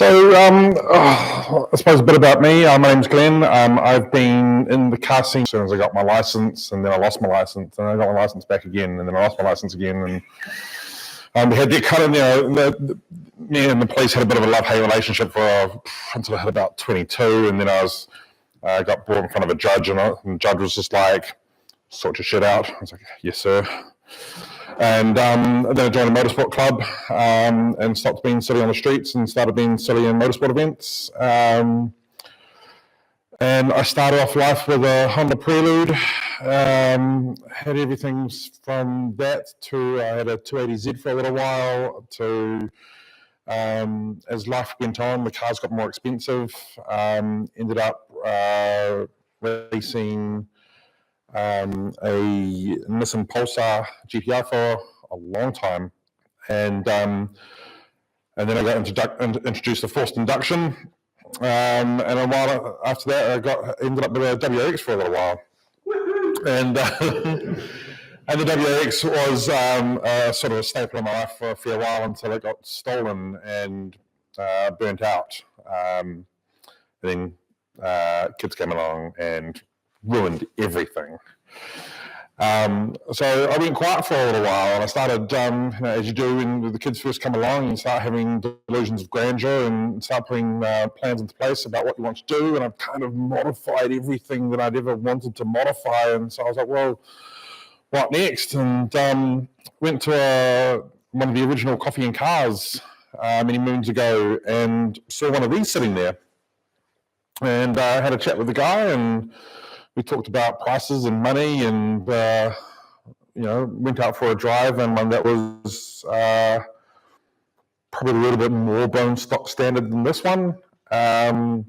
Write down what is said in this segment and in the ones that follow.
I suppose a bit about me. My name's Glen. I've been in the car scene as soon as I got my license, and then I lost my license, and I got my license back again, and then I lost my license again, and we had that kind of, me and the police had a bit of a love-hate relationship until I had about 22, and then I got brought in front of a judge, and the judge was just like, "Sort your shit out." I was like, "Yes, sir." And then I joined a motorsport club and stopped being silly on the streets and started being silly in motorsport events. And I started off life with a Honda Prelude. Had everything from that to I had a 280Z for a little while to as life went on, the cars got more expensive. Ended up racing a Nissan Pulsar GTR for a long time, and then I got introduced to forced induction, and a while after that, I ended up with a WRX for a little while, and and the WRX was sort of a staple in my life for a fair while until it got stolen and burnt out. Then kids came along and ruined everything. So I went quiet for a little while, and I started, as you do when the kids first come along, you start having delusions of grandeur and start putting plans into place about what you want to do. And I've kind of modified everything that I'd ever wanted to modify. And so I was like, well, what next? And went to one of the original Coffee and Cars many moons ago and saw one of these sitting there. And I had a chat with the guy, and we talked about prices and money, and went out for a drive, and one that was probably a little bit more bone stock standard than this one. And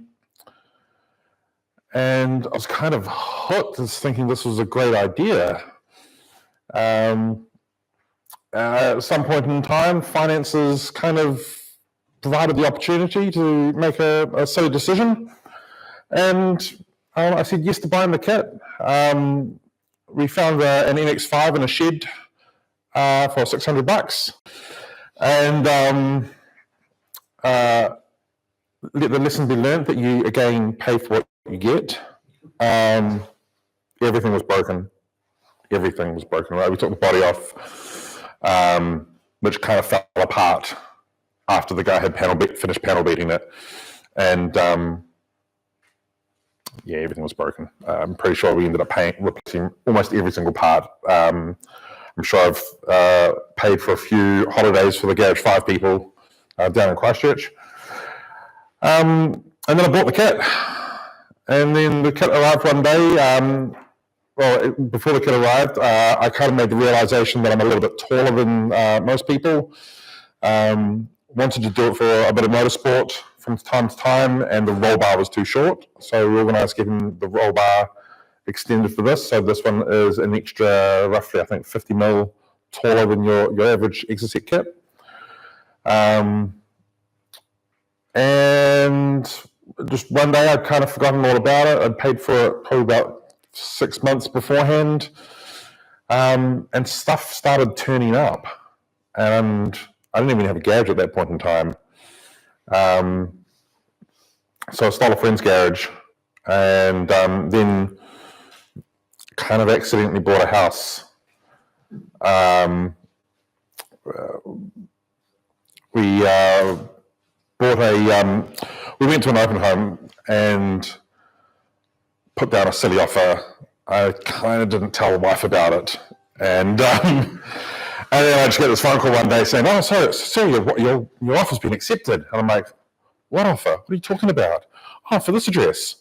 I was kind of hooked, just thinking this was a great idea. At some point in time, finances kind of provided the opportunity to make a silly decision, and I said yes to buying the kit. We found an MX5 in a shed for $600, and let the lesson be learned that you again pay for what you get. Everything was broken. Everything was broken. Right, we took the body off, which kind of fell apart after the guy had finished panel beating it, and yeah, everything was broken. I'm pretty sure we ended up replacing almost every single part. I'm sure I've paid for a few holidays for the Garage 5 people down in Christchurch. And then I bought the kit. And then the kit arrived one day. Before the kit arrived, I kind of made the realization that I'm a little bit taller than most people. Wanted to do it for a bit of motorsport from time to time, and the roll bar was too short. So we organised getting the roll bar extended for this. So this one is an extra, roughly, I think, 50 mil taller than your average Exocet kit. And just one day I'd kind of forgotten all about it. I'd paid for it probably about 6 months beforehand. And stuff started turning up. And I didn't even have a garage at that point in time. So I stole a friend's garage, and then kind of accidentally bought a house. We went to an open home and put down a silly offer. I kind of didn't tell the wife about it, and then I just get this phone call one day saying, "Oh, sorry, your offer's been accepted." And I'm like, "What offer? What are you talking about?" "Oh, for this address."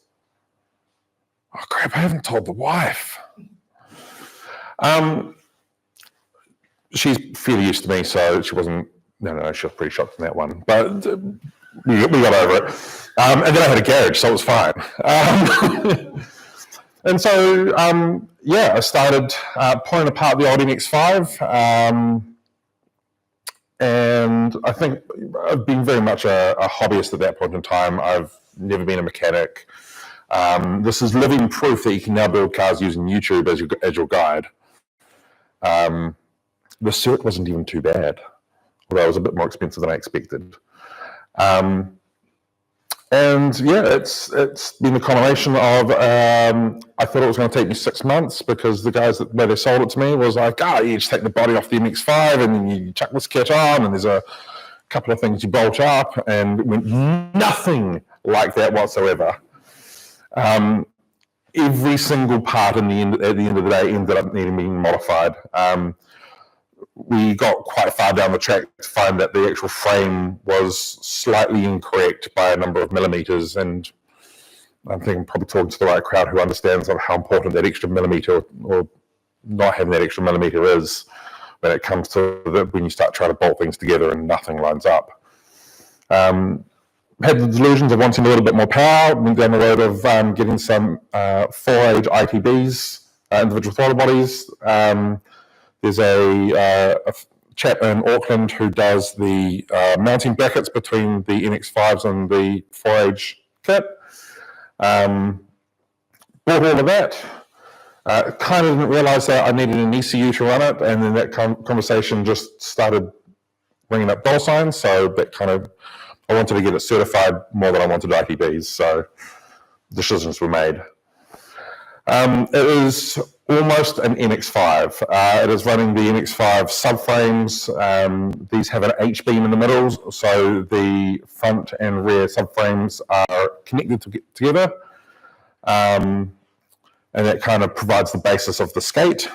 "Oh, crap, I haven't told the wife." She's fairly used to me, so she wasn't, no, she was pretty shocked in that one. But we got over it. And then I had a garage, so it was fine. And so, I started pulling apart the old MX5. And I think I've been very much a hobbyist at that point in time. I've never been a mechanic. This is living proof that you can now build cars using YouTube as your guide. The cert wasn't even too bad, although it was a bit more expensive than I expected. And yeah, it's been a combination of I thought it was going to take me 6 months because the guys where they sold it to me was like, you just take the body off the MX5 and then you chuck this kit on and there's a couple of things you bolt up, and it went nothing like that whatsoever. Every single part at the end of the day ended up needing being modified. We got quite far down the track to find that the actual frame was slightly incorrect by a number of millimeters, and I think I'm probably talking to the right crowd who understands how important that extra millimeter or not having that extra millimeter is when it comes to when you start trying to bolt things together and nothing lines up. Had the delusions of wanting a little bit more power, went down the road of getting some 4-age ITBs, individual throttle bodies. There's a chap in Auckland who does the mounting brackets between the MX5s and the 4-age kit. Bought all of that. Kind of didn't realise that I needed an ECU to run it, and then that conversation just started ringing up dollar signs. So that kind of, I wanted to get it certified more than I wanted ITBs. So decisions were made. It is almost an MX5. It is running the MX5 subframes. These have an H-beam in the middle, so the front and rear subframes are connected together. And that kind of provides the basis of the skate.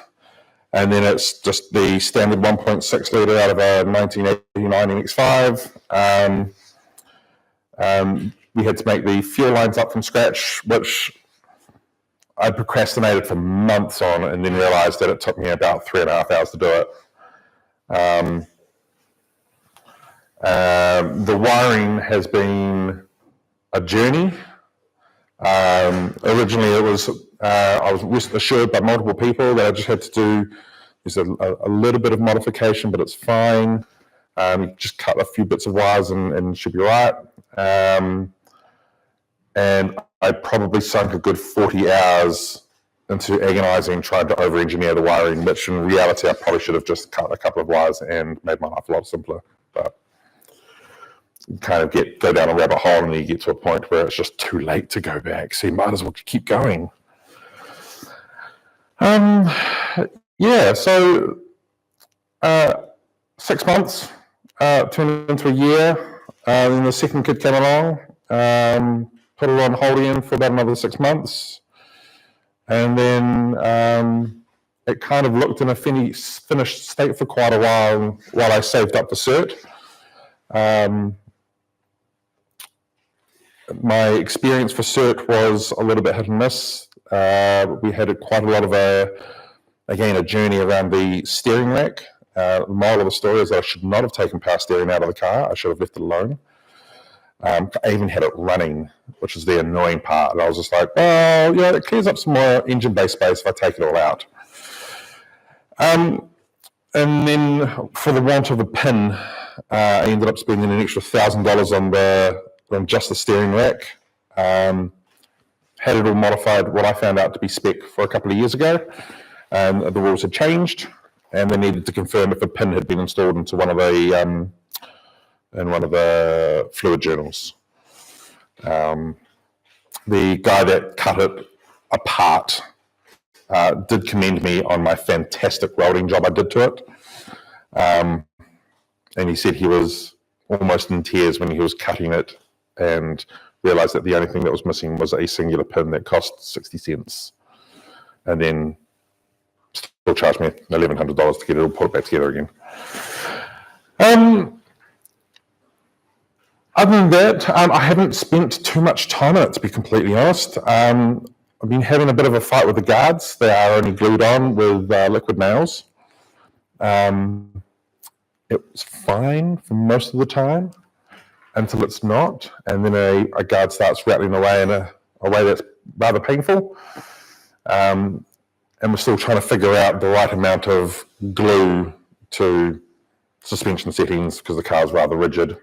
And then it's just the standard 1.6 litre out of a 1989 MX5. We had to make the fuel lines up from scratch, which I procrastinated for months on, and then realised that it took me about 3.5 hours to do it. The wiring has been a journey. Originally, it was I was assured by multiple people that I just had to do a little bit of modification, but it's fine. Just cut a few bits of wires and it should be right. And I probably sunk a good 40 hours into agonising, trying to over-engineer the wiring, which in reality I probably should have just cut a couple of wires and made my life a lot simpler. But you kind of go down a rabbit hole and you get to a point where it's just too late to go back. So you might as well keep going. So 6 months turned into a year. Then the second kid came along. Put it on hold again for about another 6 months. And then it kind of looked in a finished state for quite a while I saved up the cert. My experience for cert was a little bit hit and miss. We had quite a lot of a journey around the steering rack. The moral of the story is that I should not have taken power steering out of the car. I should have left it alone. I even had it running, which is the annoying part. And I was just like, it clears up some more engine bay space if I take it all out. And then for the want of a pin, I ended up spending an extra $1,000 on just the steering rack. Had it all modified, what I found out to be spec for a couple of years ago. The rules had changed, and they needed to confirm if a pin had been installed into one of the fluid journals. The guy that cut it apart did commend me on my fantastic welding job I did to it. And he said he was almost in tears when he was cutting it and realised that the only thing that was missing was a singular pin that cost 60 cents. And then still charged me $1,100 to get it all put back together again. Other than that, I haven't spent too much time on it, to be completely honest. I've been having a bit of a fight with the guards. They are only glued on with liquid nails. It's fine for most of the time until it's not, and then a guard starts rattling away in a way that's rather painful. And we're still trying to figure out the right amount of glue to suspension settings because the car is rather rigid.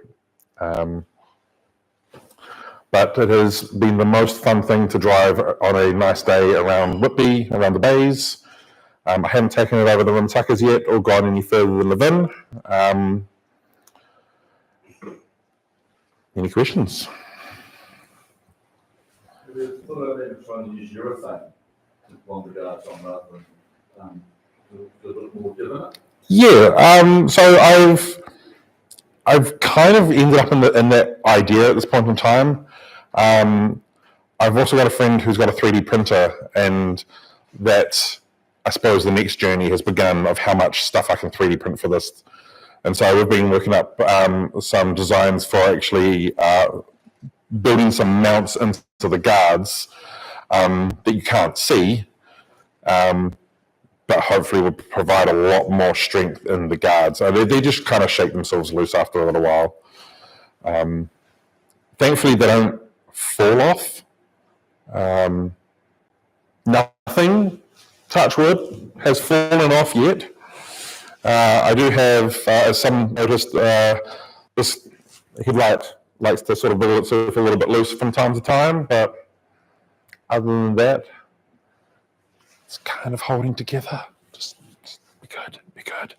But it has been the most fun thing to drive on a nice day around Whitby, around the bays. I haven't taken it over the Rimtuckers yet or gone any further than Levin. Any questions? thought about even trying to use urethane to bond the guards on rather than do a bit more given it? Yeah, so I've kind of ended up in that idea at this point in time. I've also got a friend who's got a 3D printer, and that's, I suppose, the next journey has begun of how much stuff I can 3D print for this. And so we've been working up some designs for actually building some mounts into the guards that you can't see, but hopefully will provide a lot more strength in the guards. They just kind of shake themselves loose after a little while. Thankfully, they don't fall off. Nothing, touch wood, has fallen off yet. I do have, as some noticed, this headlight likes to sort of wiggle itself a little bit loose from time to time, but other than that, it's kind of holding together. Just be good, be good.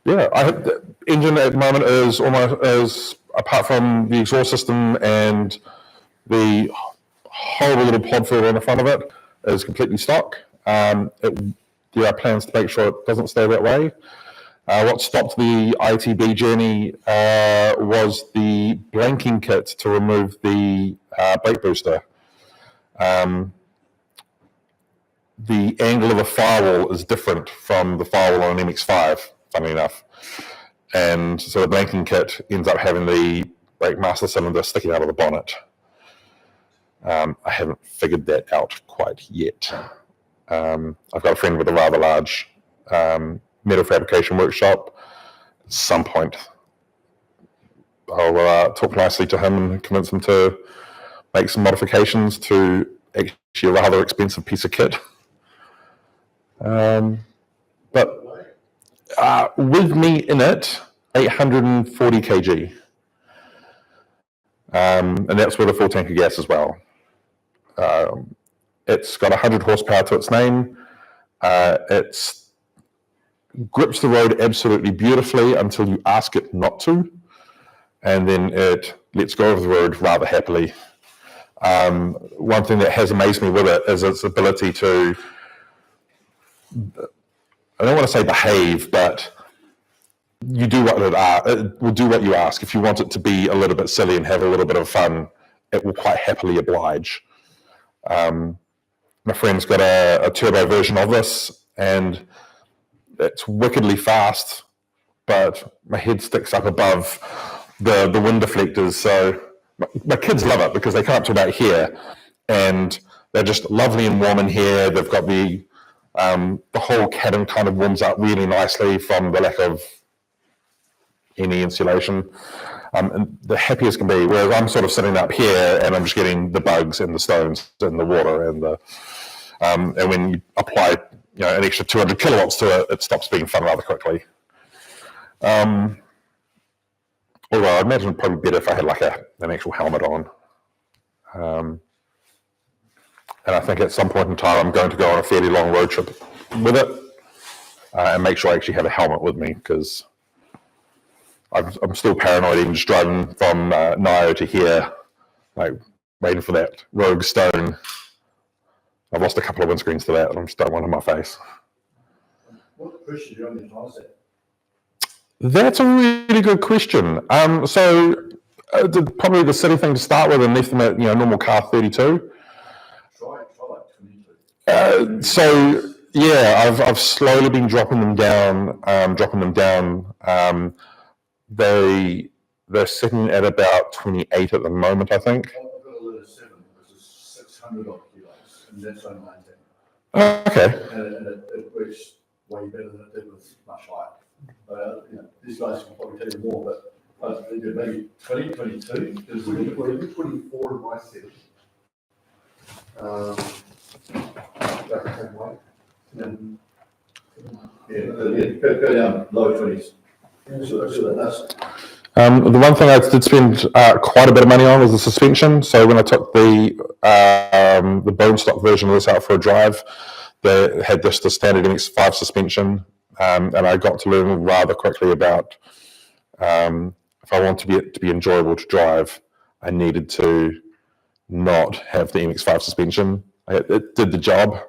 Yeah, the engine at the moment is almost, apart from the exhaust system and the horrible little pod filter on the front of it, is completely stock. There are plans to make sure it doesn't stay that way. What stopped the ITB journey was the blanking kit to remove the brake booster. The angle of the firewall is different from the firewall on an MX5, funnily enough. And so the blanking kit ends up having the brake master cylinder sticking out of the bonnet. I haven't figured that out quite yet. I've got a friend with a rather large metal fabrication workshop. At some point, I'll talk nicely to him and convince him to make some modifications to actually a rather expensive piece of kit. But with me in it, 840 kg. And that's with a full tank of gas as well. It's got 100 horsepower to its name. It grips the road absolutely beautifully until you ask it not to, and then it lets go of the road rather happily. One thing that has amazed me with it is its ability to, I don't want to say behave, but you do what it will do what you ask. If you want it to be a little bit silly and have a little bit of fun, it will quite happily oblige. My friend's got a turbo version of this, and it's wickedly fast, but my head sticks up above the wind deflectors. So my kids love it because they come up to about here, and they're just lovely and warm in here. They've got the whole cabin kind of warms up really nicely from the lack of any insulation. And the happiest can be, whereas I'm sort of sitting up here and I'm just getting the bugs and the stones and the water and and when you apply an extra 200 kilowatts to it, it stops being fun rather quickly. Although I imagine it'd probably be better if I had like an actual helmet on. And I think at some point in time I'm going to go on a fairly long road trip with it and make sure I actually have a helmet with me, because I'm still paranoid even just driving from Nio to here, like waiting for that rogue stone. I've lost a couple of windscreens to that, and I just don't want it in my face. What pressure do you on your tyres at? That's a really good question. So probably the silly thing to start with and left them at normal car 32. Try like 22. So yeah, I've slowly been dropping them down. They're sitting at about 28 at the moment, I think. I've got a little 7, which is 600 odd kilos, and that's only 19. Okay. And it works way better than it did with much higher. These guys can probably tell you more, but I think maybe 20, 22. 24 in my set. About the same way. Go down low 20s. So that does. The one thing I did spend quite a bit of money on was the suspension. So when I took the bone stock version of this out for a drive, they had the standard MX5 suspension, and I got to learn rather quickly about if I want to be enjoyable to drive, I needed to not have the MX5 suspension. It did the job,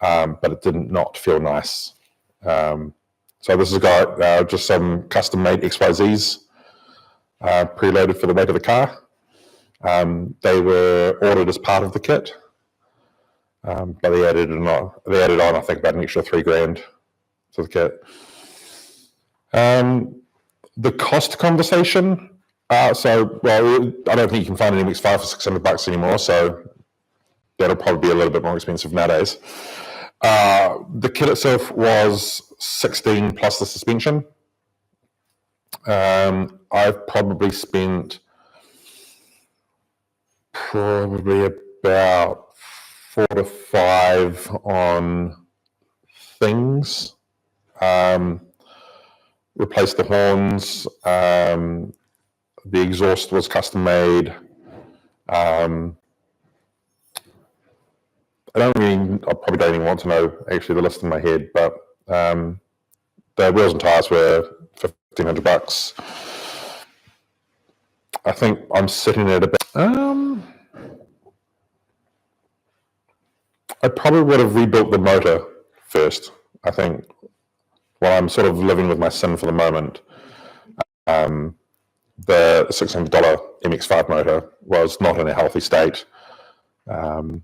but it did not feel nice. So this has got just some custom-made XYZs preloaded for the weight of the car. They were ordered as part of the kit, but they added on, I think, about an extra $3,000 to the kit. The cost conversation. I don't think you can find an MX5 for $600 anymore, so that'll probably be a little bit more expensive nowadays. The kit itself was $16 plus the suspension. I've probably spent about 4 to 5 on things. Replaced the horns. The exhaust was custom made. I probably don't even want to know actually the list in my head, but the wheels and tires were $1,500. I think I'm sitting at about. I probably would have rebuilt the motor first. I think while I'm sort of living with my sin for the moment, the $600 MX5 motor was not in a healthy state. And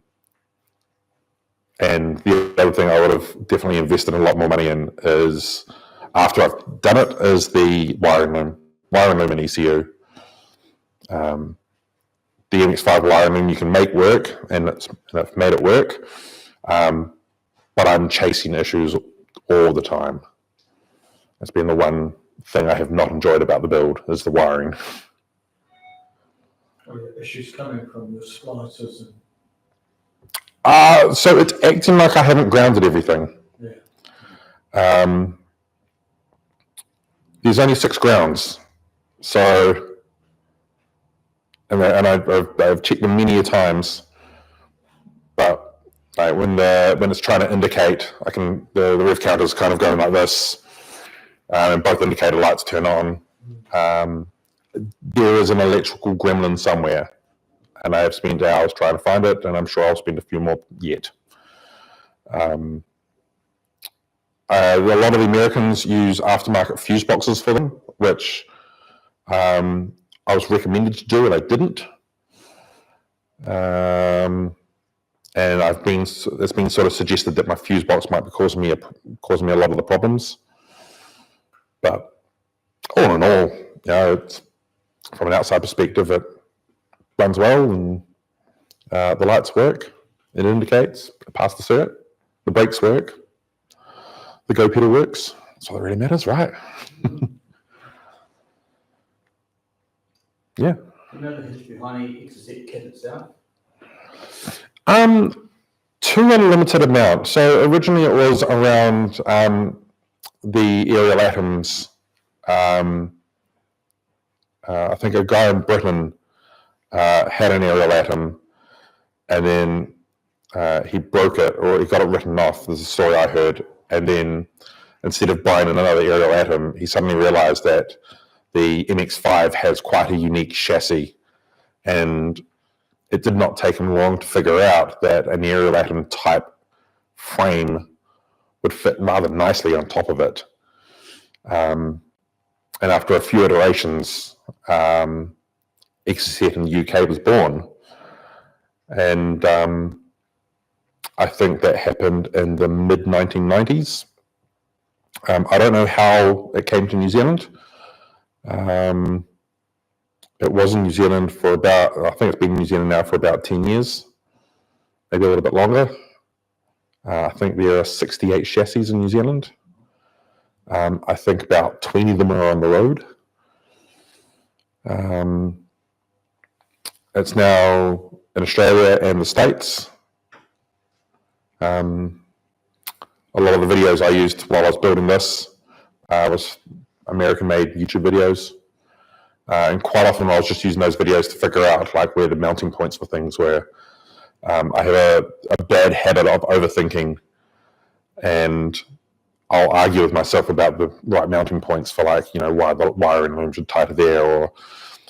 the other thing I would have definitely invested a lot more money in is, after I've done it, is the wiring loom and ECU. The MX5 wiring loom you can make work, and I've made it work, but I'm chasing issues all the time. It's been the one thing I have not enjoyed about the build, is the wiring. Are the issues coming from the splicers? So it's acting like I haven't grounded everything. Yeah. There's only 6 grounds, so and I've checked them many a times, but when it's trying to indicate, the rev counter is kind of going like this, and both indicator lights turn on. There is an electrical gremlin somewhere, and I have spent hours trying to find it, and I'm sure I'll spend a few more yet. A lot of the Americans use aftermarket fuse boxes for them, which I was recommended to do, and I didn't. And it's been sort of suggested that my fuse box might be causing me a lot of the problems. But all in all, it's, from an outside perspective, it runs well, and the lights work. It indicates past the cert. The brakes work. The go pedal works. That's all that really matters, right? Yeah. Do you know the history behind the Exocet kit itself? To a limited amount. So originally it was around the aerial atoms. I think a guy in Britain had an aerial atom, and then he broke it, or he got it written off. There's a story I heard. And then instead of buying another aerial atom, he suddenly realized that the MX5 has quite a unique chassis, and it did not take him long to figure out that an aerial atom type frame would fit rather nicely on top of it. And after a few iterations, Exocet in the UK was born. And I think that happened in the mid-1990s. I don't know how it came to New Zealand. It was in New Zealand for about, I think it's been in New Zealand now for about 10 years, maybe a little bit longer. I think there are 68 chassis in New Zealand. I think about 20 of them are on the road. It's now in Australia and the States. A lot of the videos I used while I was building this was American-made YouTube videos. And quite often I was just using those videos to figure out like where the mounting points for things were. I have a bad habit of overthinking, and I'll argue with myself about the right mounting points for, like, why the wiring loom should tie to there, or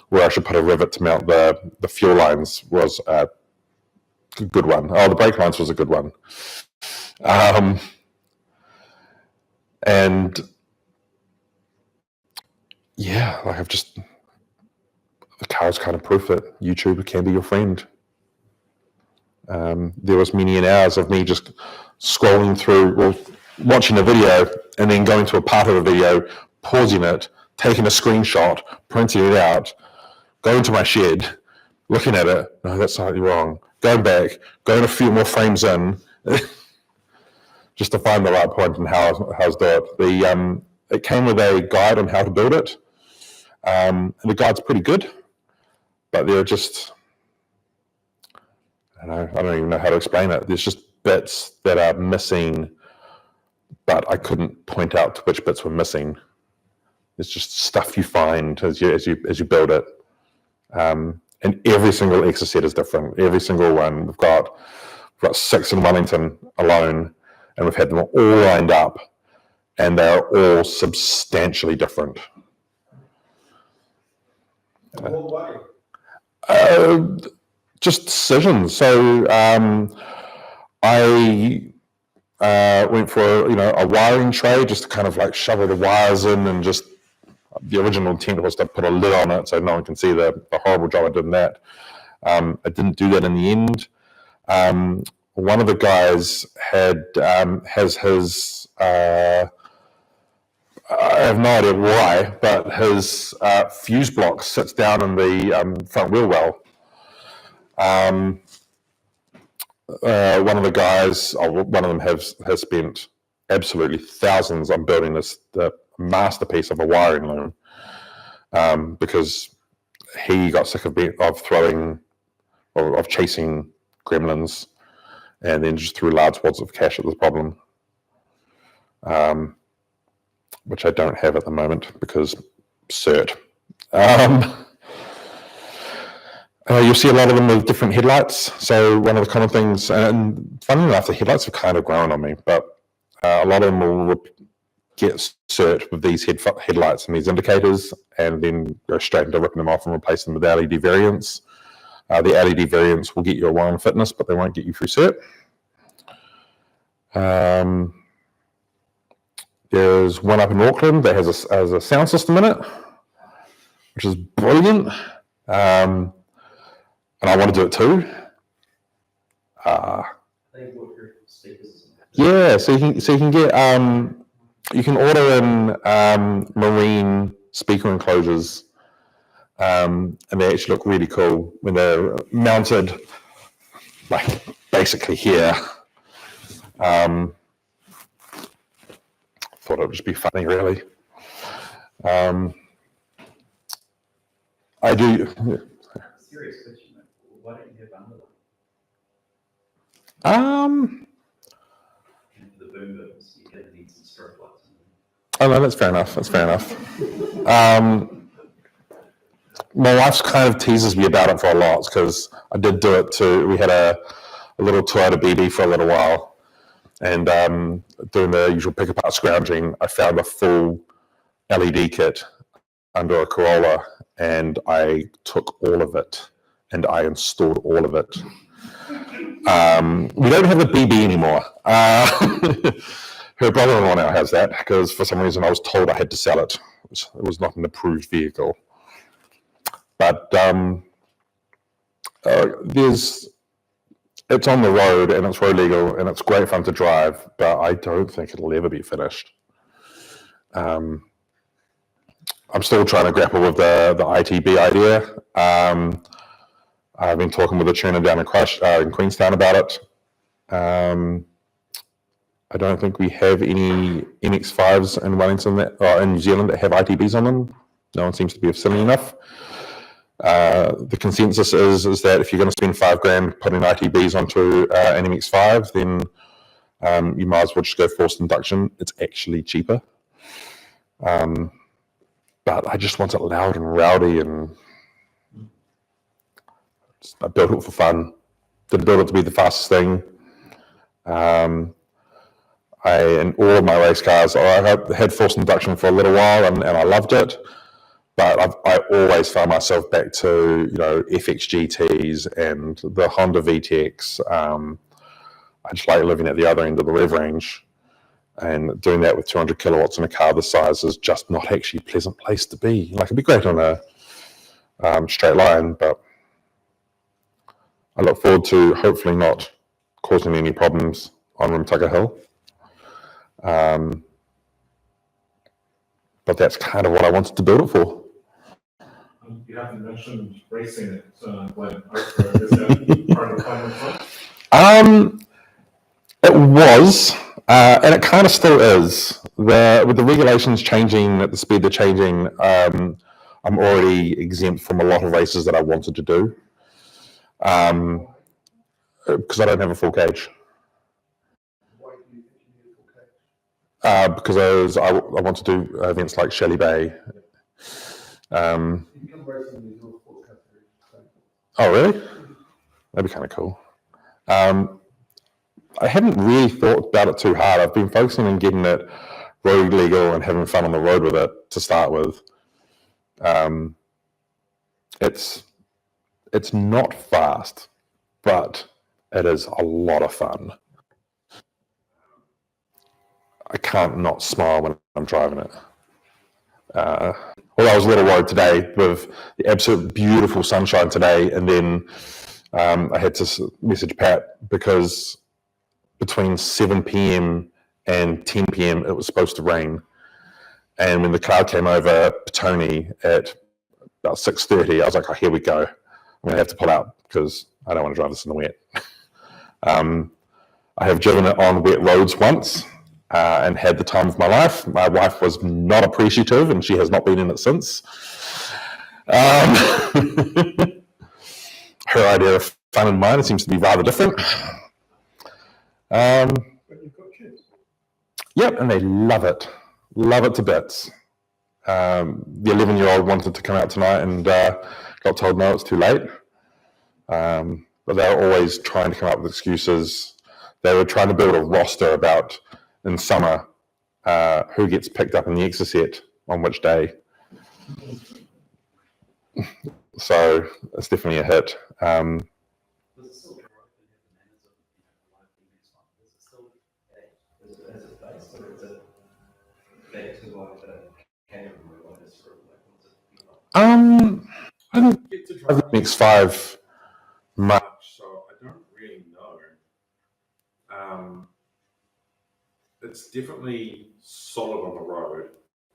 where I should put a rivet to mount the fuel lines was a good one. Oh, the brake lines was a good one. And yeah, like the car's kind of proof that YouTube can be your friend. There was many hours of me just scrolling through, or watching a video and then going to a part of the video, pausing it, taking a screenshot, printing it out, going to my shed, looking at it, no, that's slightly wrong, going back, going a few more frames in, just to find the right point and how to do it. It came with a guide on how to build it, and the guide's pretty good, but there are just, I don't even know how to explain it. There's just bits that are missing, but I couldn't point out which bits were missing. It's just stuff you find as you build it. And every single Exocet is different. Every single one. We've got 6 in Wellington alone, and we've had them all lined up, and they're all substantially different. Just decisions. So I went for a wiring tray just to kind of like shovel the wires in, and just the original intent was to put a lid on it so no one can see the horrible job I did in that. I didn't do that in the end. One of the guys has his I have no idea why, but his fuse block sits down in the front wheel well. One of the guys, one of them has spent absolutely thousands on building the masterpiece of a wiring loom, because he got sick of throwing or of chasing gremlins, and then just threw large wads of cash at the problem, which I don't have at the moment because cert. You'll see a lot of them with different headlights. So one of the common things, and funny enough, the headlights have kind of grown on me, but a lot of them will get cert with these headlights and these indicators, and then go straight into ripping them off and replacing them with LED variants. The LED variants will get you a wiring fitness, but they won't get you through cert. There's one up in Auckland that has a sound system in it, which is brilliant. And I want to do it too. Yeah, so you can get you can order in marine speaker enclosures, and they actually look really cool when they're mounted, like basically here. Thought it would just be funny, really. I do. Serious question, mate. Why don't you have underlight? The boom booms, you kind of need some strobe lights. Oh no, that's fair enough. That's fair enough. My wife kind of teases me about it for a lot, because I did do it too. We had a little tour to BB for a little while, and doing the usual pick apart scrounging, I found a full LED kit under a Corolla, and I took all of it and I installed all of it. We don't have the BB anymore. Her brother-in-law now has that, because for some reason I was told I had to sell it. It was not an approved vehicle. But it's on the road and it's road legal and it's great fun to drive, but I don't think it'll ever be finished. I'm still trying to grapple with the ITB idea. I've been talking with a tuner down in Queenstown about it. I don't think we have any MX5s in Wellington or in New Zealand that have ITBs on them. No one seems to be silly enough. The consensus is that if you're going to spend $5,000 putting ITBs onto an MX5, then you might as well just go forced induction. It's actually cheaper. But I just want it loud and rowdy, and I built it for fun. Didn't build it to be the fastest thing. In all of my race cars, I had forced induction for a little while, and I loved it. but I always found myself back to, FXGTs and the Honda VTX. I just like living at the other end of the rev range, and doing that with 200 kilowatts in a car this size is just not actually a pleasant place to be. Like, it'd be great on a straight line, but I look forward to hopefully not causing any problems on Rimtucker Hill. But that's kind of what I wanted to build it for. You haven't mentioned racing it, Glen. Is that part of the plan with It was, and it kind of still is. With the regulations changing at the speed they're changing, I'm already exempt from a lot of races that I wanted to do, because I don't have a full cage. Why do you think you need a full cage? Because I want to do events like Shelley Bay. You can come racing these all four categories. Oh, really? That'd be kind of cool. I hadn't really thought about it too hard. I've been focusing on getting it road legal and having fun on the road with it to start with. It's not fast, but it is a lot of fun. I can't not smile when I'm driving it. Although I was a little worried today with the absolute beautiful sunshine today, and then I had to message Pat because between 7 p.m. and 10 p.m. it was supposed to rain. And when the cloud came over Petone at about 6:30, I was like, oh, here we go. I'm going to have to pull out because I don't want to drive this in the wet. I have driven it on wet roads once and had the time of my life. My wife was not appreciative, and she has not been in it since. Her idea of fun and mine seems to be rather different. But you've got kids. Yep, and they love it to bits. The 11-year-old wanted to come out tonight and got told no, it's too late. But they're always trying to come up with excuses. They were trying to build a roster about, in summer, who gets picked up in the Exocet on which day. So it's definitely a hit. Does it still go up and have the manners of live DMX1? Does it still as its base, or is it back to like a camera or like a sort of like what's it? I didn't get to drive the MX5 much, so I don't really know. It's definitely solid on the road,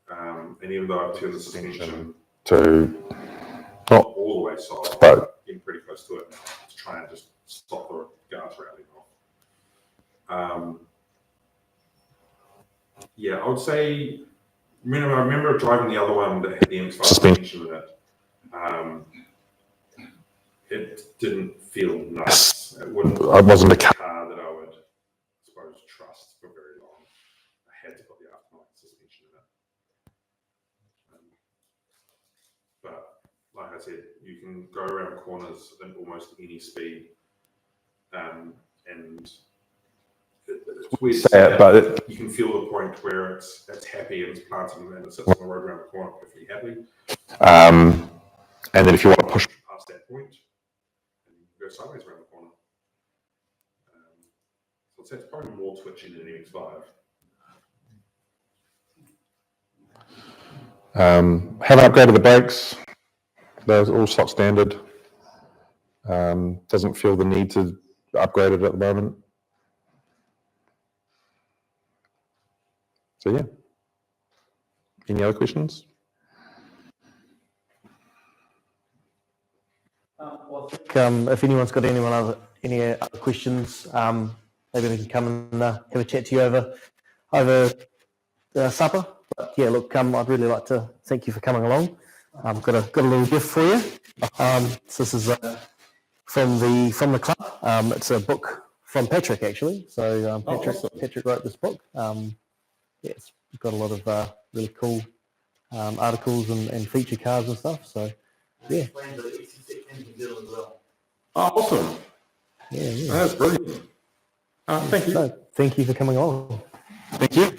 and even though I've turned the suspension to not all the way solid, but getting pretty close to it now to try and just stop the guards rattling off. Yeah, I would say. I remember driving the other one that had the MX5 suspension in it. It didn't feel nice. It wasn't a car that I would, I suppose, trust for very long. I had to put the aftermarket suspension in it. But like I said, you can go around corners at almost any speed, and it's weird to say that, but you can feel the point where it's happy and it's planted and it sits on the road around the corner perfectly happy. and then if you want to push Past that point, and you go sideways around the corner. So I'd say it's probably more twitching than an MX5. haven't upgraded the brakes. They're all stock standard. Doesn't feel the need to upgrade it at the moment. So yeah. Any other questions? Well, I think, if anyone's got any other questions, maybe they can come and have a chat to you over supper. But yeah, look, I'd really like to thank you for coming along. I've got a little gift for you. So this is from the club. It's a book from Patrick, actually. So Patrick wrote this book. Yeah, it's got a lot of really cool articles and feature cars and stuff. So yeah. Oh, awesome. Yeah. That's brilliant. Thank you. So, thank you for coming along. Thank you.